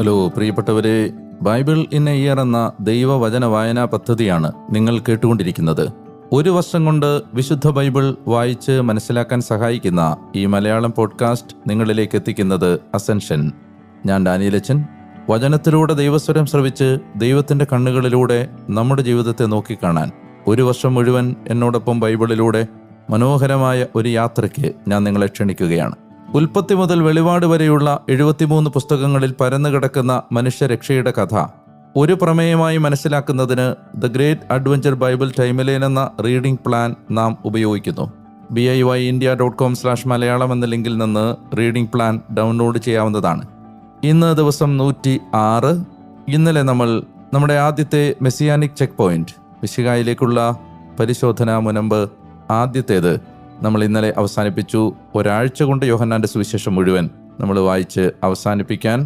Hello പ്രിയപ്പെട്ടവരെ, Bible in A year എന്ന ദൈവവചന വായനാ പദ്ധതിയാണ് നിങ്ങൾ കേട്ടുകൊണ്ടിരിക്കുന്നത്. ഒരു വർഷം കൊണ്ട് വിശുദ്ധ ബൈബിൾ വായിച്ച് മനസ്സിലാക്കാൻ സഹായിക്കുന്ന ഈ മലയാളം പോഡ്കാസ്റ്റ് നിങ്ങളിലേക്ക് എത്തിക്കുന്നത് അസെൻഷൻ. ഞാൻ ഡാനിയലച്ചൻ. വചനത്തിലൂടെ ദൈവസ്വരം ശ്രവിച്ച് ദൈവത്തിൻ്റെ കണ്ണുകളിലൂടെ നമ്മുടെ ജീവിതത്തെ നോക്കിക്കാണാൻ ഒരു വർഷം മുഴുവൻ എന്നോടൊപ്പം ബൈബിളിലൂടെ മനോഹരമായ ഒരു യാത്രയ്ക്ക് ഞാൻ നിങ്ങളെ ക്ഷണിക്കുകയാണ്. ഉൽപ്പത്തി മുതൽ വെളിപാട് വരെയുള്ള 73 പുസ്തകങ്ങളിൽ പരന്നുകിടക്കുന്ന മനുഷ്യരക്ഷയുടെ കഥ ഒരു പ്രമേയമായി മനസ്സിലാക്കുന്നതിന് the great adventure Bible timeline എന്ന റീഡിംഗ് പ്ലാൻ നാം ഉപയോഗിക്കുന്നു. BIYindia.com/മലയാളം എന്ന ലിങ്കിൽ നിന്ന് റീഡിംഗ് പ്ലാൻ ഡൗൺലോഡ് ചെയ്യാവുന്നതാണ്. ഇന്ന് ദിവസം 106. ഇന്നലെ നമ്മൾ നമ്മുടെ ആദ്യത്തെ മെസ്സിയാനിക് ചെക്ക് പോയിന്റ് മിശിഹായിലേക്കുള്ള പരിശോധന മുനമ്പ് ആദ്യത്തേത് നമ്മൾ ഇന്നലെ അവസാനിപ്പിച്ചു. ഒരാഴ്ച കൊണ്ട് യോഹന്നാന്റെ സുവിശേഷം മുഴുവൻ നമ്മൾ വായിച്ച് അവസാനിപ്പിക്കാൻ